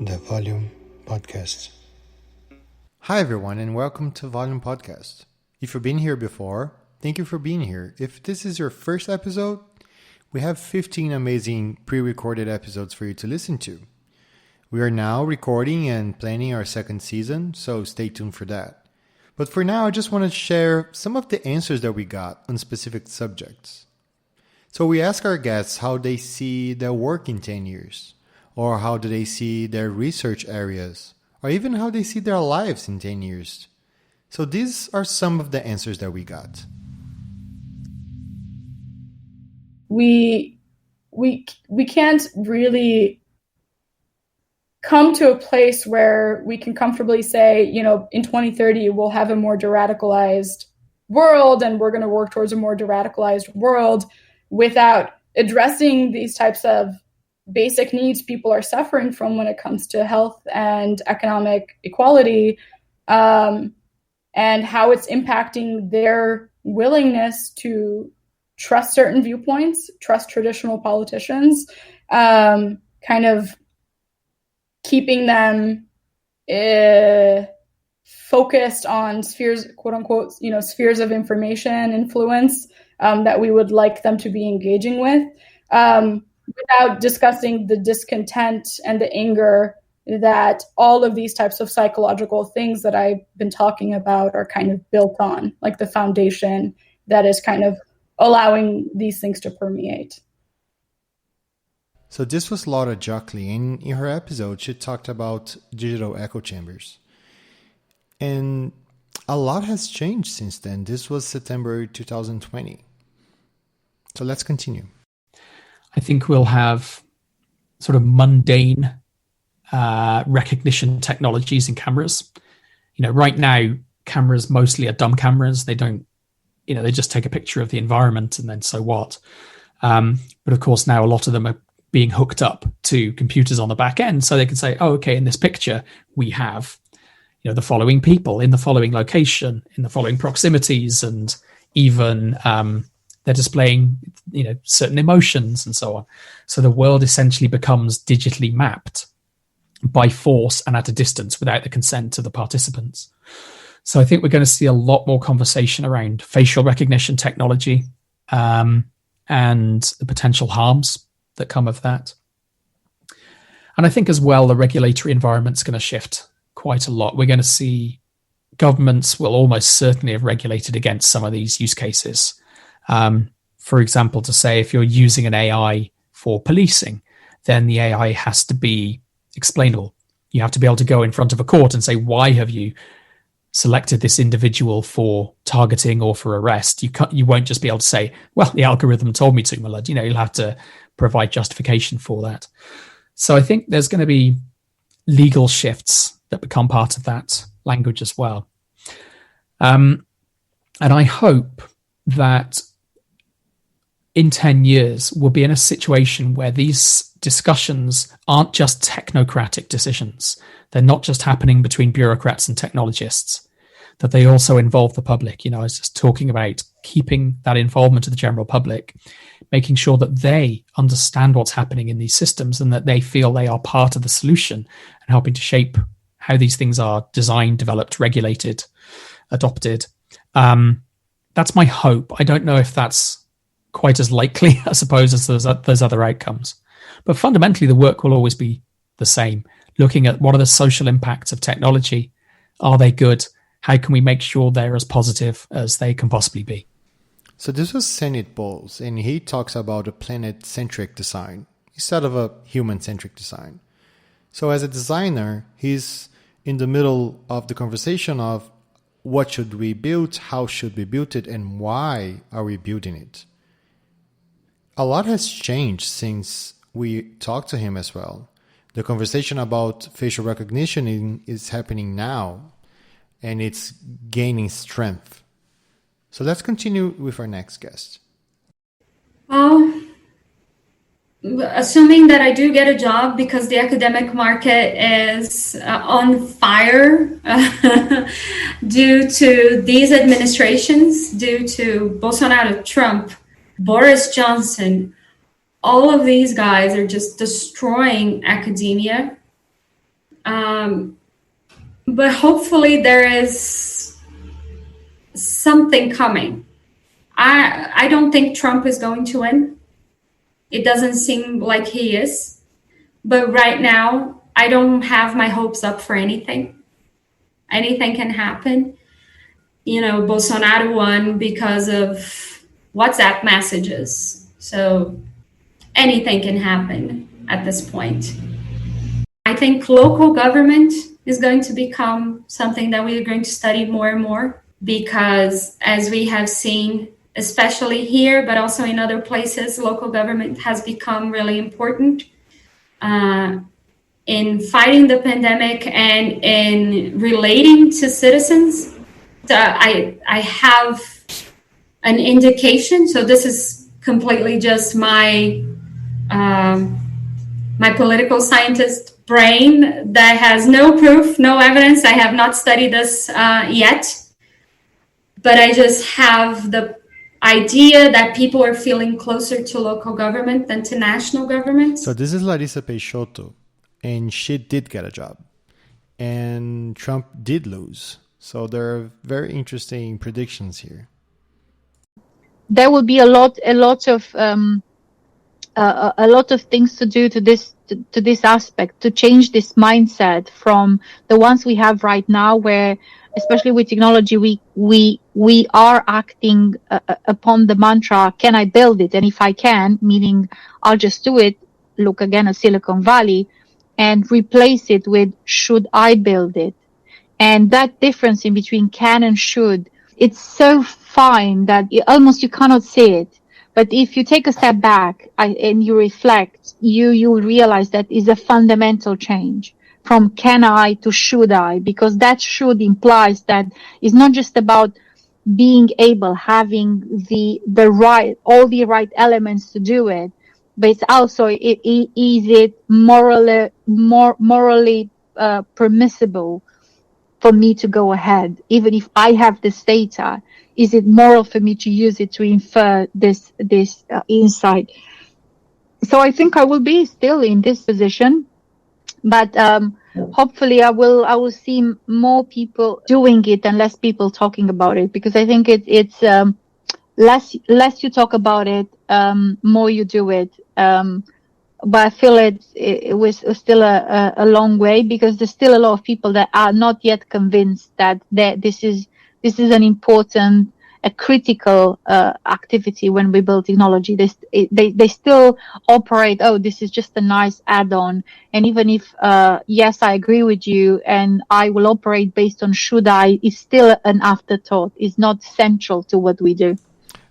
The Volume Podcast. Hi everyone and welcome to Volume Podcast. If you've been here before, thank you for being here. If this is your first episode, we have 15 amazing pre-recorded episodes for you to listen to. We are now recording and planning our second season, so stay tuned for that. But for now, I just want to share some of the answers that we got on specific subjects. So we ask our guests how they see their work in 10 years. Or how do they see their research areas? Or even how they see their lives in 10 years? So these are some of the answers that we got. We can't really come to a place where we can comfortably say, in 2030, we'll have a more deradicalized world and we're going to work towards a more deradicalized world without addressing these types of basic needs people are suffering from when it comes to health and economic equality, and how it's impacting their willingness to trust certain viewpoints, trust traditional politicians, kind of keeping them focused on spheres, quote unquote, spheres of information influence that we would like them to be engaging with. Without discussing the discontent and the anger that all of these types of psychological things that I've been talking about are kind of built on, like the foundation that is kind of allowing these things to permeate. So this was Laura Jockley, and in her episode, she talked about digital echo chambers. And a lot has changed since then. This was September 2020. So let's continue. I think we'll have sort of mundane recognition technologies in cameras. Right now, cameras mostly are dumb cameras. They don't, they just take a picture of the environment and then so what. But of course, now a lot of them are being hooked up to computers on the back end. So they can say, oh, okay, in this picture, we have, the following people in the following location, in the following proximities, and even they're displaying, certain emotions and so on. So the world essentially becomes digitally mapped by force and at a distance without the consent of the participants. So I think we're going to see a lot more conversation around facial recognition technology and the potential harms that come of that. And I think as well, the regulatory environment's going to shift quite a lot. We're going to see governments will almost certainly have regulated against some of these use cases. For example, to say if you're using an AI for policing, then the AI has to be explainable. You have to be able to go in front of a court and say, why have you selected this individual for targeting or for arrest? You won't just be able to say, well, the algorithm told me to, my lord. You'll have to provide justification for that. So I think there's going to be legal shifts that become part of that language as well. And I hope that in 10 years, we'll be in a situation where these discussions aren't just technocratic decisions. They're not just happening between bureaucrats and technologists, that they also involve the public. I was just talking about keeping that involvement of the general public, making sure that they understand what's happening in these systems and that they feel they are part of the solution and helping to shape how these things are designed, developed, regulated, adopted. That's my hope. I don't know if that's quite as likely, I suppose, as those other outcomes. But fundamentally, the work will always be the same. Looking at what are the social impacts of technology? Are they good? How can we make sure they're as positive as they can possibly be? So this was Senate Bowles, and he talks about a planet-centric design instead of a human-centric design. So as a designer, he's in the middle of the conversation of what should we build, how should we build it, and why are we building it? A lot has changed since we talked to him as well. The conversation about facial recognition is happening now, and it's gaining strength. So let's continue with our next guest. Well, assuming that I do get a job, because the academic market is on fire due to these administrations, due to Bolsonaro, Trump, Boris Johnson, all of these guys are just destroying academia. But hopefully there is something coming. I don't think Trump is going to win. It doesn't seem like he is. But right now, I don't have my hopes up for anything. Anything can happen. Bolsonaro won because of WhatsApp messages. So anything can happen at this point. I think local government is going to become something that we are going to study more and more, because as we have seen, especially here, but also in other places, local government has become really important in fighting the pandemic and in relating to citizens. I have an indication, so this is completely just my political scientist brain that has no proof, no evidence. I have not studied this yet, but I just have the idea that people are feeling closer to local government than to national government. So this is Larissa Peixoto, and she did get a job, and Trump did lose. So there are very interesting predictions here. There will be a lot of things to do to this aspect, to change this mindset from the ones we have right now, where especially with technology we are acting upon the mantra, can I build it? And if I can, meaning I'll just do it, look again at Silicon Valley, and replace it with should I build it? And that difference in between can and should, it's so fine that you cannot see it. But if you take a step back and you reflect, you will realize that is a fundamental change from can I to should I, because that should implies that it's not just about being able, having the right, all the right elements to do it, but it's also, is it morally permissible for me to go ahead, even if I have this data? Is it moral for me to use it to infer this insight? So I think I will be still in this position, but hopefully I will see more people doing it and less people talking about it, because I think it's less you talk about it, more you do it. But I feel it was still a long way, because there's still a lot of people that are not yet convinced that this is an important, a critical activity when we build technology. They still operate, oh, this is just a nice add-on. And even if, yes, I agree with you and I will operate based on should I, it's still an afterthought. It's not central to what we do.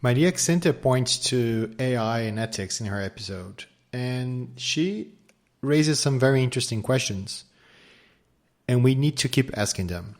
Maria Xente points to AI and ethics in her episode, and she raises some very interesting questions, and we need to keep asking them.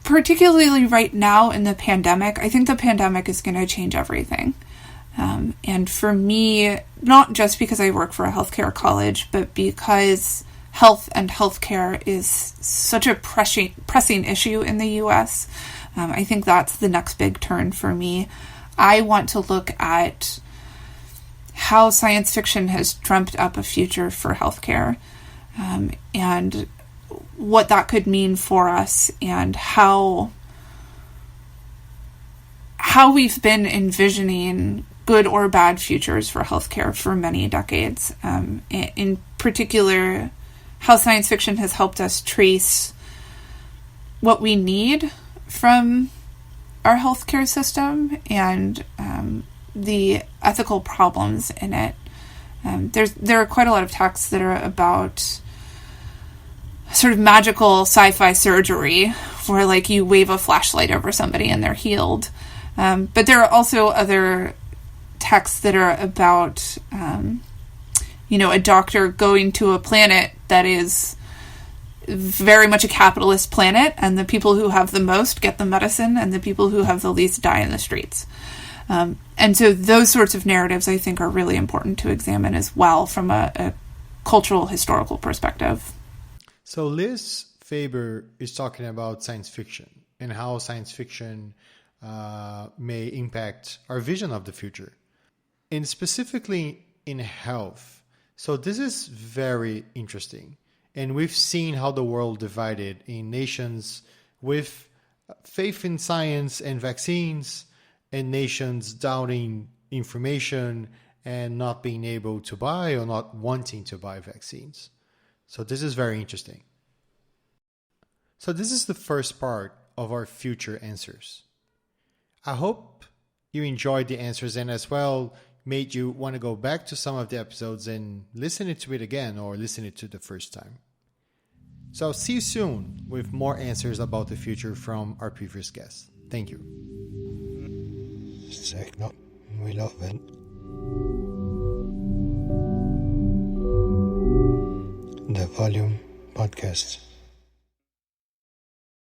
Particularly right now in the pandemic, I think the pandemic is going to change everything. And for me, not just because I work for a healthcare college, but because health and healthcare is such a pressing issue in the U.S., I think that's the next big turn for me. I want to look at how science fiction has dreamt up a future for healthcare, and what that could mean for us, and how we've been envisioning good or bad futures for healthcare for many decades. In particular, how science fiction has helped us trace what we need from our healthcare system and the ethical problems in it. There are quite a lot of texts that are about sort of magical sci-fi surgery, where like you wave a flashlight over somebody and they're healed. But there are also other texts that are about, a doctor going to a planet that is very much a capitalist planet, and the people who have the most get the medicine, and the people who have the least die in the streets. And so those sorts of narratives, I think, are really important to examine as well from a cultural, historical perspective. So Liz Faber is talking about science fiction and how science fiction may impact our vision of the future, and specifically in health. So this is very interesting. And we've seen how the world divided in nations with faith in science and vaccines, and nations doubting information and not being able to buy or not wanting to buy vaccines. So this is very interesting. So this is the first part of our future answers. I hope you enjoyed the answers and as well made you want to go back to some of the episodes and listen to it again or listen it to the first time. So I'll see you soon with more answers about the future from our previous guests. Thank you. Säkert. We love it. The Volume Podcast.